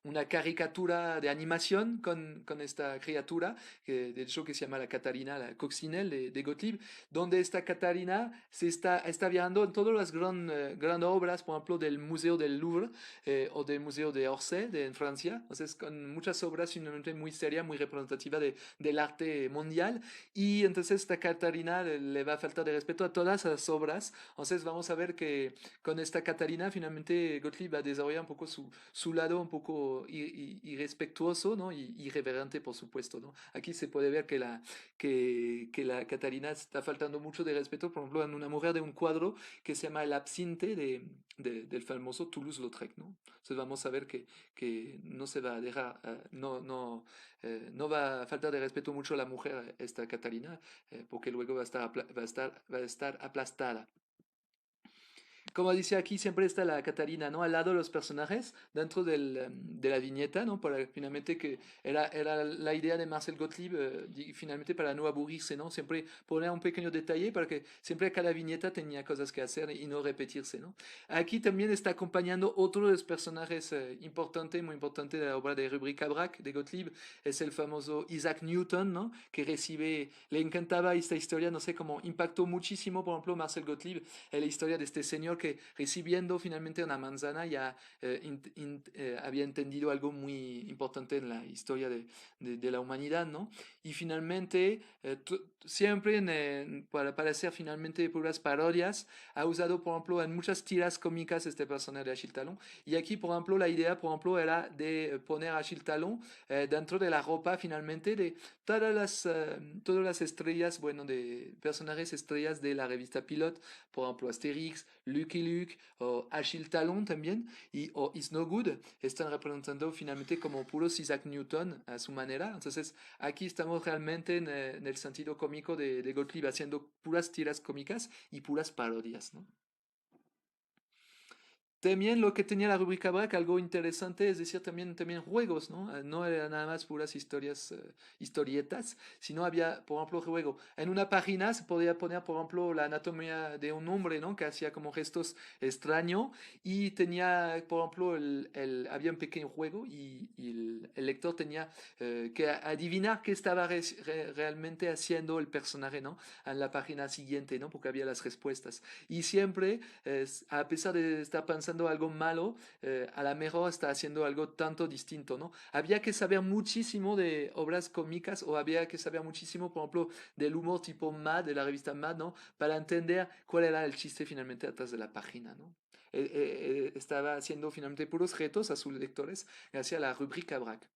una caricatura de animación con esta criatura, del show que se llama la Catarina, la coccinelle de Gottlieb, donde esta Catarina está viajando en todas las grandes obras, por ejemplo, del Museo del Louvre o del Museo de Orsay en Francia. Entonces, con muchas obras finalmente muy serias, muy representativas del arte mundial. Y entonces esta Catarina le va a faltar de respeto a todas las obras. Entonces, vamos a ver que con esta Catarina, finalmente Gottlieb va a desarrollar un poco su lado un poco irrespetuoso, ¿no? Y irreverente, por supuesto, ¿no? Aquí se puede ver que la Catarina está faltando mucho de respeto, por ejemplo, en una mujer de un cuadro que se llama El Absinte del famoso Toulouse-Lautrec, ¿no? Entonces vamos a ver que no se va a dejar, no va a faltar de respeto mucho a la mujer, esta Catarina, porque luego va a estar aplastada. Como dice aquí, siempre está la Catarina, ¿no? Al lado de los personajes, dentro de la viñeta, ¿no? Para finalmente que era la idea de Marcel Gottlieb, finalmente para no aburrirse, ¿no? Siempre poner un pequeño detalle para que siempre cada viñeta tenía cosas que hacer y no repetirse, ¿no? Aquí también está acompañando otro de los personajes muy importante de la obra de Rubrique-Cabrac de Gottlieb, es el famoso Isaac Newton, ¿no? Que le encantaba esta historia, no sé cómo impactó muchísimo, por ejemplo, Marcel Gottlieb, la historia de este señor que recibiendo finalmente una manzana ya había entendido algo muy importante en la historia de la humanidad, ¿no? Y finalmente, siempre para hacer finalmente puras parodias, ha usado, por ejemplo, en muchas tiras cómicas este personaje de Achille Talon. Y aquí, por ejemplo, la idea, por ejemplo, era de poner a Achille Talon dentro de la ropa finalmente de todas las estrellas, bueno, de personajes estrellas de la revista Pilot, por ejemplo, Asterix, Lucky Luke o Achille Talon también, o Is No Good, están representando finalmente como puros Isaac Newton a su manera. Entonces, aquí estamos realmente en el sentido cómico de Gottlieb haciendo puras tiras cómicas y puras parodias, ¿no? También lo que tenía la rúbrica Brack, algo interesante, es decir, también juegos, ¿no? No eran nada más puras historietas, sino había, por ejemplo, juego. En una página se podía poner, por ejemplo, la anatomía de un hombre, ¿no? Que hacía como gestos extraños y tenía, por ejemplo, había un pequeño juego y el lector tenía que adivinar qué estaba realmente haciendo el personaje, ¿no? En la página siguiente, ¿no? Porque había las respuestas. Y siempre a pesar de estar pensando algo malo, a lo mejor está haciendo algo tanto distinto, ¿no? Había que saber muchísimo de obras cómicas o había que saber muchísimo, por ejemplo, del humor tipo Mad, de la revista Mad, ¿no? Para entender cuál era el chiste finalmente atrás de la página, ¿no? Estaba haciendo finalmente puros retos a sus lectores gracias a la rubrica Brack.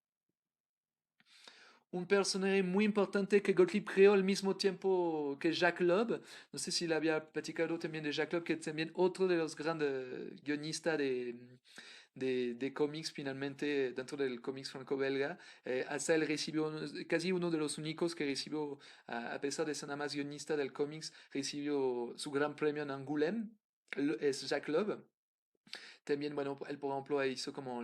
Un personaje muy importante que Gottlieb creó al mismo tiempo que Jacques Loeb. No sé si le había platicado también de Jacques Loeb, que es también otro de los grandes guionistas de cómics finalmente dentro del cómics franco-belga. Hasta él recibió, casi uno de los únicos que recibió, a pesar de ser nada más guionista del cómics, recibió su gran premio en Angoulême. Es Jacques Loeb. También, bueno, él por ejemplo hizo como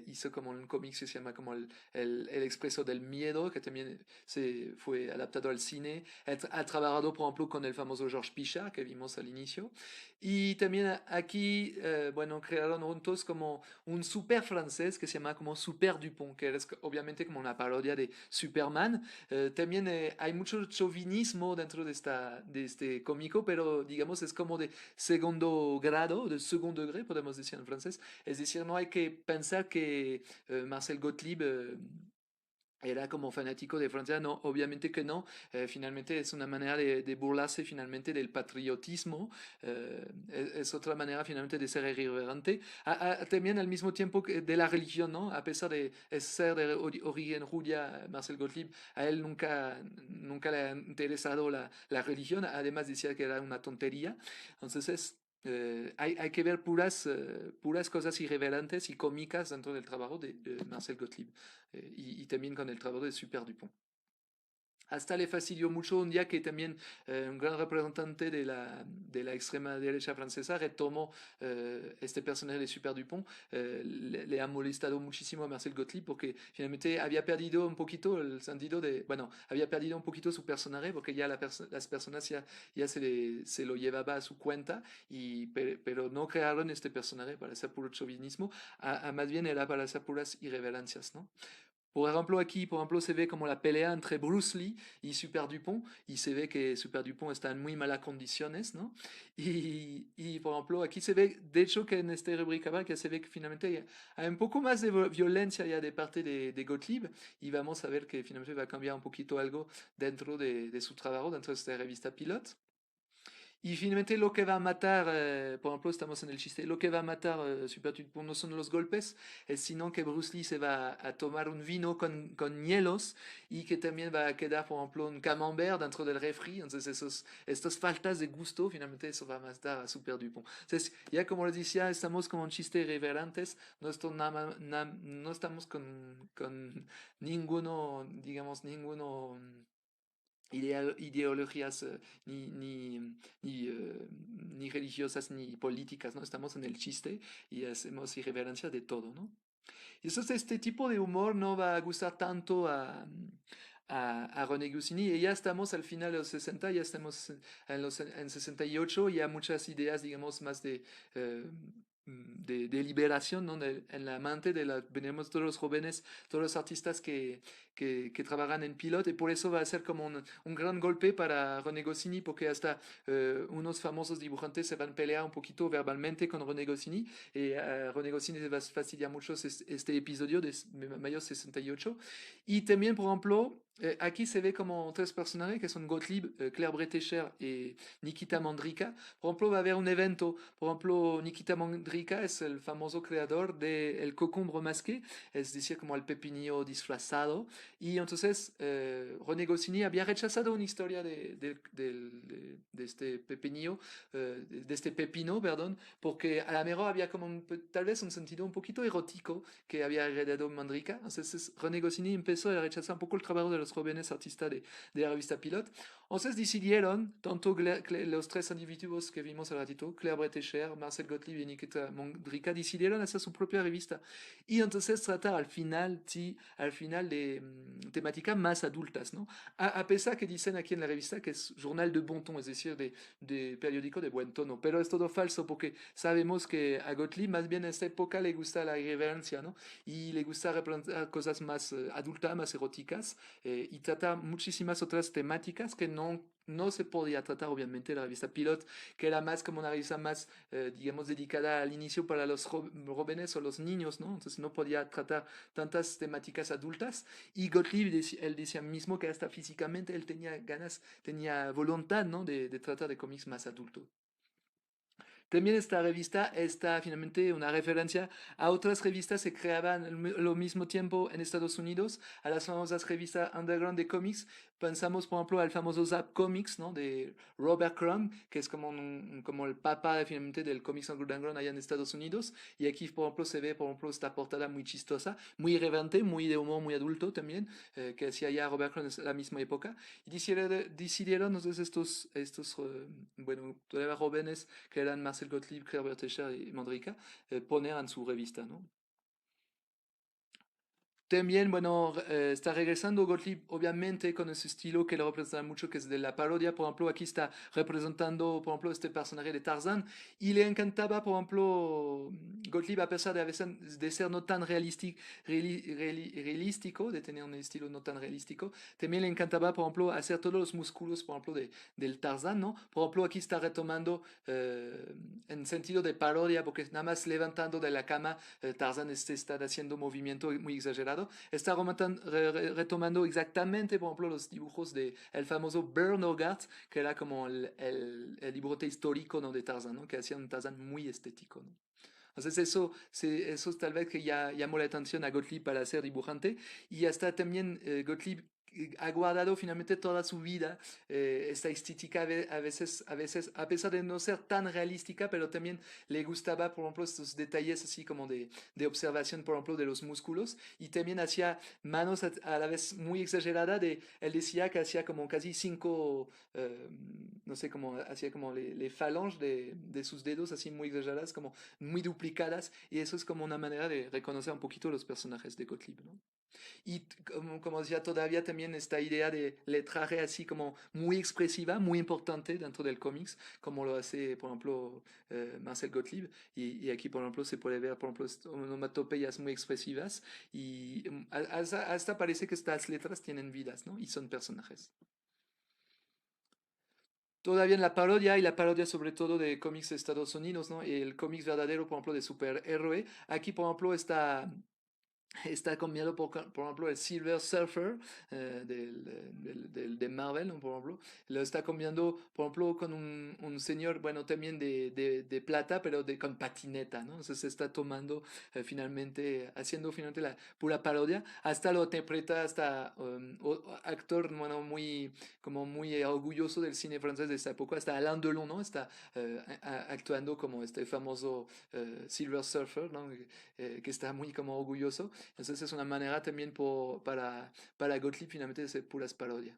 hizo como un cómic que se llama como el Expreso del Miedo, que también se fue adaptado al cine. Ha trabajado, por ejemplo, con el famoso Georges Pichard, que vimos al inicio. Y también aquí, bueno, crearon juntos como un super francés que se llama como Super Dupont, que es obviamente como una parodia de Superman. También hay mucho chauvinismo dentro de este cómico, pero digamos es como de segundo grado, de second degré, podemos decir en francés. Es decir, no hay que pensar que Marcel Gottlieb era como fanático de Francia, no, obviamente que no. Finalmente es una manera de burlarse finalmente del patriotismo, es otra manera finalmente de ser irreverente. También al mismo tiempo que de la religión, ¿no? A pesar de ser de origen judía, Marcel Gottlieb, a él nunca le ha interesado la religión, además decía que era una tontería. Entonces hay que ver puras cosas irreverentes y cómicas dentro del trabajo de Marcel Gottlieb y también con el trabajo de Super Dupont. hasta le facilitó mucho un día que también un gran representante de la extrema derecha francesa retomó este personaje de Super Dupont. Le ha molestado muchísimo a Marcel Gottlieb porque finalmente había perdido un poquito el sentido de, bueno, había perdido un poquito su personaje porque ya las personas ya se lo llevaba a su cuenta, pero no crearon este personaje para hacer puro chauvinismo, más bien era para hacer puras irreverencias, ¿no? Por ejemplo, aquí, por ejemplo, se ve como la pelea entre Bruce Lee y Super Dupont, y se ve que Super Dupont está en muy malas condiciones, ¿no? Por ejemplo, aquí se ve, de hecho, que en esta rubrica que se ve que finalmente hay un poco más de violencia ya de parte de Gottlieb, y vamos a ver que finalmente va a cambiar un poquito algo dentro de su trabajo, dentro de esta revista Pilot. Y finalmente lo que va a matar, por ejemplo, estamos en el chiste, lo que va a matar Super Dupont no son los golpes, sino que Bruce Lee se va a tomar un vino con hielos y que también va a quedar, por ejemplo, un camembert dentro del refri. Entonces, estas faltas de gusto, finalmente eso va a matar a Super Dupont. Entonces, ya como les decía, estamos con un chiste irreverentes, no estamos con ninguno, digamos, ninguno ideologías ni religiosas ni políticas, ¿no? Estamos en el chiste y hacemos irreverencia de todo, ¿no? Y eso, este tipo de humor no va a gustar tanto a René Goscinny, y ya estamos al final de los 60, ya estamos en 68, ya muchas ideas, digamos, más eh, de liberación, ¿no? En la mente venimos todos los jóvenes, todos los artistas que trabajan en Pilot, y por eso va a ser como un gran golpe para René Goscinny, porque hasta unos famosos dibujantes se van a pelear un poquito verbalmente con René Goscinny, y a René Goscinny le va a fastidiar mucho este episodio de mayo 68. Y también, por ejemplo, aquí se ve como tres personajes que son Gottlieb, Claire Bretécher y Nikita Mandrika. Por ejemplo, va a haber un evento. Por ejemplo, Nikita Mandrika es el famoso creador del cocombre masqué, es decir, como el pepinillo disfrazado. Y entonces René Goscinny había rechazado una historia de este pepinillo, de este pepino, perdón, porque a la mejor había como tal vez un sentido un poquito erótico que había heredado Mandrika. Entonces René Goscinny empezó a rechazar un poco el trabajo de los jóvenes artistas de la revista Pilot. Entonces decidieron, tanto los tres individuos que vimos al ratito, Claire Bretécher, Marcel Gottlieb y Nikita Mandrika, decidieron hacer su propia revista. Y entonces tratar sí, al final de temáticas más adultas, ¿no? A pesar que dicen aquí en la revista que es journal de bon ton, es decir, de periódico de buen tono, pero es todo falso porque sabemos que a Gottlieb más bien en esta época le gusta la irreverencia, ¿no? Y le gusta representar cosas más adultas, más eróticas, y trata muchísimas otras temáticas que no se podía tratar obviamente en la revista Pilot, que era más como una revista más, digamos, dedicada al inicio para los jóvenes o los niños, ¿no? Entonces no podía tratar tantas temáticas adultas, y Gottlieb, él decía mismo que hasta físicamente él tenía ganas, tenía voluntad, ¿no? De tratar de cómics más adultos. También esta revista está finalmente una referencia a otras revistas que creaban al mismo tiempo en Estados Unidos, a las famosas revistas underground de cómics. Pensamos, por ejemplo, al famoso Zap Comics, ¿no? De Robert Crumb, que es como, como el papa finalmente del cómics underground allá en Estados Unidos. Y aquí, por ejemplo, se ve, por ejemplo, esta portada muy chistosa, muy irreverente, muy de humor, muy adulto también, que hacía ya Robert Crumb en la misma época. Y decidieron entonces bueno, todavía jóvenes que eran Marcel Gottlieb, Claire Bertecher y Mandrika, poner en su revista, ¿no? También, bueno, está regresando Gottlieb, obviamente, con ese estilo que lo representa mucho, que es de la parodia. Por ejemplo, aquí está representando, por ejemplo, este personaje de Tarzán. Y le encantaba, por ejemplo, Gottlieb, a pesar de, a veces, de ser no tan realístico, de tener un estilo no tan realístico, también le encantaba, por ejemplo, hacer todos los músculos, por ejemplo, del Tarzán, ¿no? Por ejemplo, aquí está retomando en sentido de parodia, porque nada más levantando de la cama, Tarzán está haciendo movimiento muy exagerado. Está retomando exactamente, por ejemplo, los dibujos de el famoso Bern Hogarth, que era como el dibujote histórico, ¿no? De Tarzán, ¿no? Que hacía un Tarzán muy estético, ¿no? Entonces eso tal vez que ya llamó la atención a Gottlieb para ser dibujante, y hasta también Gottlieb ha guardado finalmente toda su vida esta estética a pesar de no ser tan realística, pero también le gustaba, por ejemplo, estos detalles así como de observación, por ejemplo, de los músculos, y también hacía manos a la vez muy exagerada, él decía que hacía como casi cinco, no sé, como hacía como les phalanges de sus dedos así muy exageradas, como muy duplicadas, y eso es como una manera de reconocer un poquito los personajes de Gottlieb, ¿no? Y como decía, todavía también esta idea de letraje así como muy expresiva, muy importante dentro del cómics, como lo hace, por ejemplo, Marcel Gottlieb. Y aquí, por ejemplo, se puede ver, por ejemplo, onomatopeyas muy expresivas. Y hasta parece que estas letras tienen vidas, ¿no? Y son personajes. Todavía en la parodia, y la parodia sobre todo de cómics de Estados Unidos, ¿no? El cómics verdadero, por ejemplo, de superhéroe. Aquí, por ejemplo, está combinado por ejemplo, el Silver Surfer de Marvel, ¿no? Por ejemplo, lo está combinando, por ejemplo, con un señor, bueno, también de plata, pero con patineta, ¿no? Entonces se está tomando finalmente, haciendo finalmente la pura parodia, hasta lo interpreta hasta actor, bueno, como muy orgulloso del cine francés de esta época, hasta Alain Delon, ¿no? Está actuando como este famoso Silver Surfer, ¿no? Que está muy como orgulloso. Entonces es una manera también para Gottlieb finalmente de hacer puras parodias.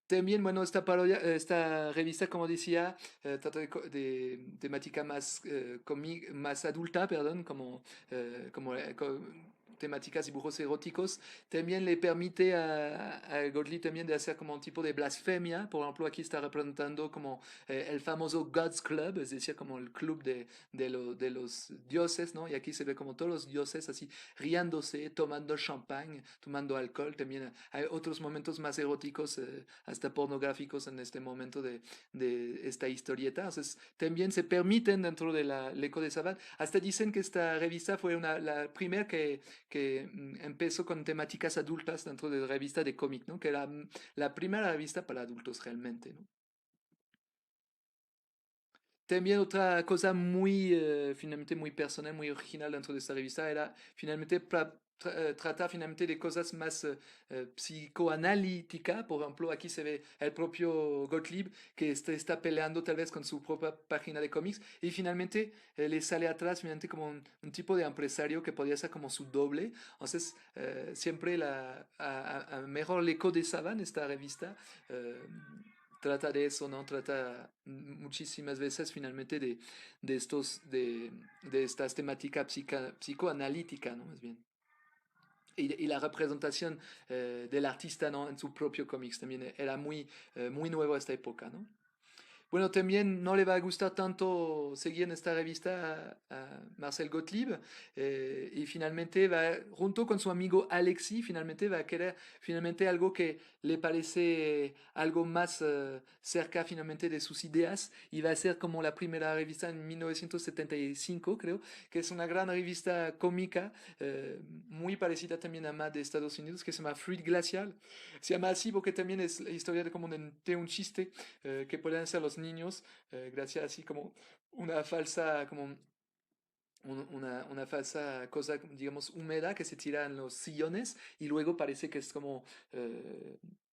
También, bueno, esta parodia, esta revista, como decía, trata de temática más adulta, perdón, como temáticas, dibujos eróticos. También le permite a Gottlieb también de hacer como un tipo de blasfemia. Por ejemplo, aquí está representando como el famoso God's Club, es decir, como el club de los dioses, ¿no? Y aquí se ve como todos los dioses así riéndose, tomando champagne, tomando alcohol. También hay otros momentos más eróticos, hasta pornográficos en este momento de esta historieta. Entonces, también se permiten dentro de la Eco de Sabat. Hasta dicen que esta revista fue la primera que empezó con temáticas adultas dentro de la revista de cómic, ¿no? Que era la primera revista para adultos realmente, ¿no? También otra cosa muy, finalmente muy personal, muy original dentro de esta revista era finalmente tratar finalmente de cosas más psicoanalítica. Por ejemplo, aquí se ve el propio Gottlieb que está peleando tal vez con su propia página de cómics y finalmente le sale atrás finalmente como un tipo de empresario que podría ser como su doble. Entonces, siempre mejor le de Saban, esta revista. eh, Trata de eso, ¿no? Trata muchísimas veces finalmente de estas temáticas psicoanalítica, ¿no? Más bien. Y la representación del artista, ¿no? En su propio cómics también era muy nuevo a esta época, ¿no? Bueno, también no le va a gustar tanto seguir en esta revista a Marcel Gottlieb y finalmente va, junto con su amigo Alexis, finalmente va a querer finalmente algo que le parece algo más cerca finalmente de sus ideas y va a ser como la primera revista en 1975, creo, que es una gran revista cómica muy parecida también a Mad de Estados Unidos, que se llama Fluid Glacial. Se llama así porque también es la historia de como de un chiste que pueden hacer los niños, gracias así como una falsa, como una falsa cosa, digamos, húmeda que se tira en los sillones y luego parece que es como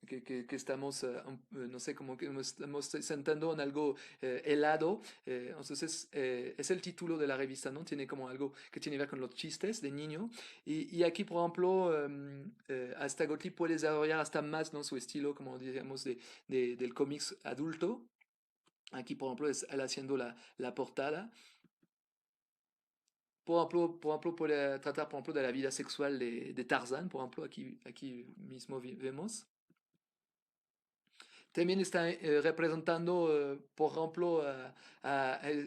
que estamos, no sé, como que nos estamos sentando en algo helado. Entonces, es el título de la revista, ¿no? Tiene como algo que tiene que ver con los chistes de niño. Y aquí, por ejemplo, hasta Gottlieb puede desarrollar hasta más, ¿no? Su estilo, como diríamos, del cómics adulto. Aquí, por ejemplo, es él haciendo la portada. Por ejemplo, puede tratar, por ejemplo, de la vida sexual de Tarzán, por ejemplo, aquí mismo vemos. También está representando, por ejemplo,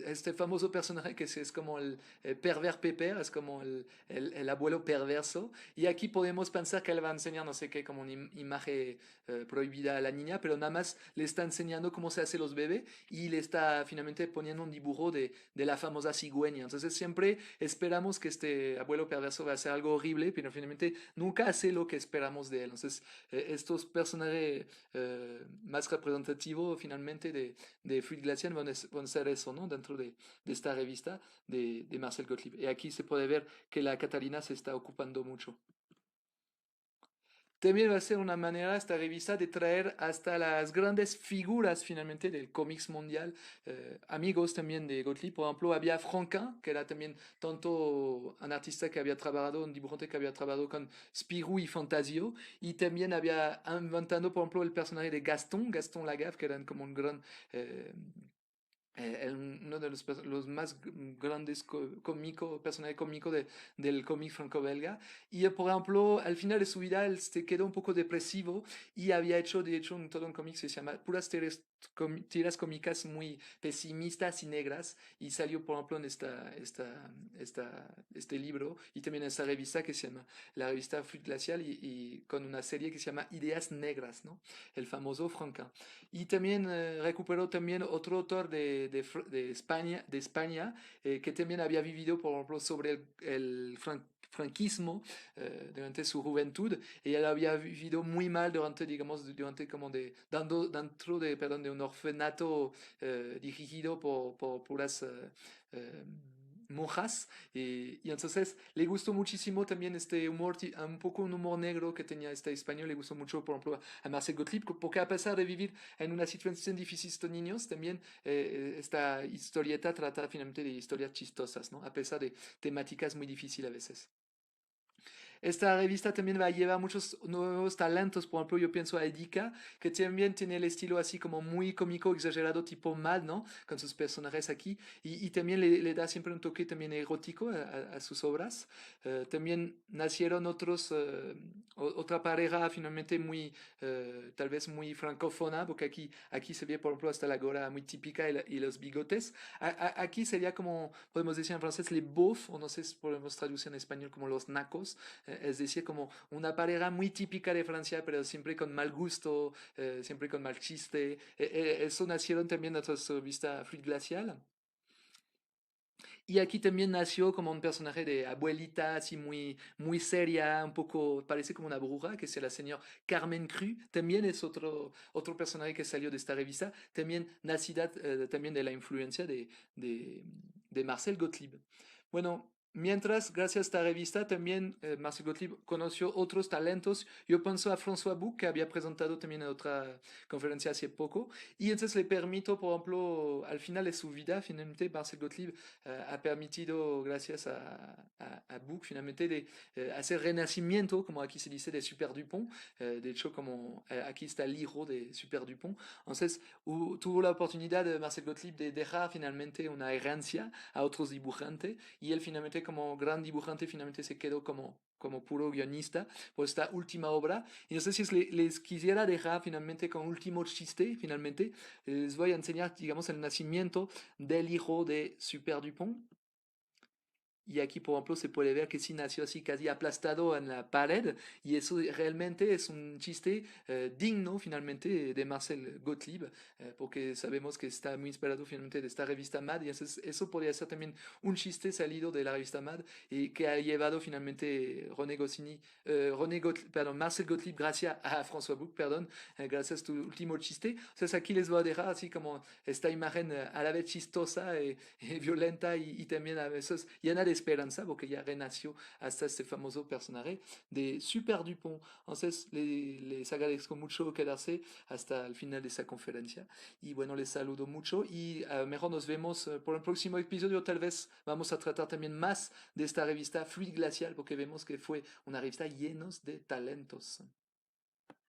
este famoso personaje que es como el pervers Pepper, es como el abuelo perverso. Y aquí podemos pensar que él va a enseñar, no sé qué, como una imagen prohibida a la niña, pero nada más le está enseñando cómo se hace los bebés y le está finalmente poniendo un dibujo de la famosa cigüeña. Entonces siempre esperamos que este abuelo perverso va a hacer algo horrible, pero finalmente nunca hace lo que esperamos de él. Entonces estos personajes más representativos finalmente de Fluid Glacial van a ser eso, ¿no? Dentro de esta revista de Marcel Gottlieb. Y aquí se puede ver que la Catalina se está ocupando mucho. también va a ser una manera esta revista de traer hasta las grandes figuras finalmente del cómics mundial, amigos también de Gottlieb. Por ejemplo, había Franquin, que era también tanto un artista que había trabajado, un dibujante que había trabajado con Spirou y Fantasio, y también había inventado, por ejemplo, el personaje de Gaston, Gaston Lagaffe, que era como un gran eh, uno de los más grandes personaje cómico del cómic franco-belga. Y por ejemplo, al final de su vida, él se quedó un poco depresivo y había hecho, de hecho, todo un cómic que se llama puras tiras cómicas muy pesimistas y negras. Y salió, por ejemplo, en este libro y también en esta revista que se llama la revista Fluid Glacial y con una serie que se llama Ideas Negras, ¿no? El famoso Franca. Y también recuperó también otro autor de España que también había vivido, por ejemplo, sobre franquismo durante su juventud y él había vivido muy mal durante, digamos, durante como dentro de, perdón, de un orfanato dirigido por puras eh, monjas y entonces le gustó muchísimo también este humor, un poco un humor negro que tenía este español, le gustó mucho, por ejemplo, a Marcel Gottlieb, porque a pesar de vivir en una situación difícil estos niños, también esta historieta trata finalmente de historias chistosas, ¿no? A pesar de temáticas muy difíciles a veces. Esta revista también va a llevar muchos nuevos talentos. Por ejemplo, yo pienso a Edika, que también tiene el estilo así como muy cómico, exagerado, tipo Mad, ¿no? Con sus personajes aquí. Y también le da siempre un toque también erótico a sus obras. También nacieron otra pareja finalmente muy, tal vez muy francófona, porque aquí se ve, por ejemplo, hasta la gorra muy típica y los bigotes. Aquí sería como, podemos decir en francés, les beaufs, o no sé si podemos traducir en español como los nacos, es decir, como una pareja muy típica de Francia, pero siempre con mal gusto, siempre con mal chiste. Eso nacieron también de su revista Fluid Glacial. Y aquí también nació como un personaje de abuelita, así muy, muy seria, un poco, parece como una bruja, que es la señora Carmen Cru. También es otro personaje que salió de esta revista, también nacida también de la influencia de Marcel Gottlieb. Bueno, mientras, gracias a esta revista, también Marcel Gottlieb conoció otros talentos. Yo pienso a François Bouc, que había presentado también en otra conferencia hace poco, y entonces le permito, por ejemplo, al final de su vida, finalmente, Marcel Gottlieb ha permitido, gracias a Book, finalmente, de hacer renacimiento, como aquí se dice, de Super Dupont. De hecho, como aquí está el hijo de Super Dupont. Entonces, tuvo la oportunidad de Marcel Gottlieb de dejar finalmente una herencia a otros dibujantes y él finalmente como gran dibujante finalmente se quedó como puro guionista por esta última obra. Y no sé si les quisiera dejar finalmente con último chiste, finalmente, les voy a enseñar, digamos, el nacimiento del hijo de Super Dupont. Y aquí, por ejemplo, se puede ver que sí nació así casi aplastado en la pared. Y eso realmente es un chiste digno, finalmente, de Marcel Gottlieb, porque sabemos que está muy inspirado finalmente de esta revista Mad. Y eso podría ser también un chiste salido de la revista Mad y que ha llevado finalmente perdón, Marcel Gottlieb gracias a François Bouc, perdón, gracias a tu último chiste. Entonces aquí les voy a dejar así como esta imagen a la vez chistosa y violenta y también a veces llena de esperanza porque ya renació hasta este famoso personaje de Super Dupont. Entonces les agradezco mucho quedarse hasta el final de esa conferencia y bueno, les saludo mucho y a lo mejor nos vemos por el próximo episodio. Tal vez vamos a tratar también más de esta revista Fluid Glacial porque vemos que fue una revista llena de talentos.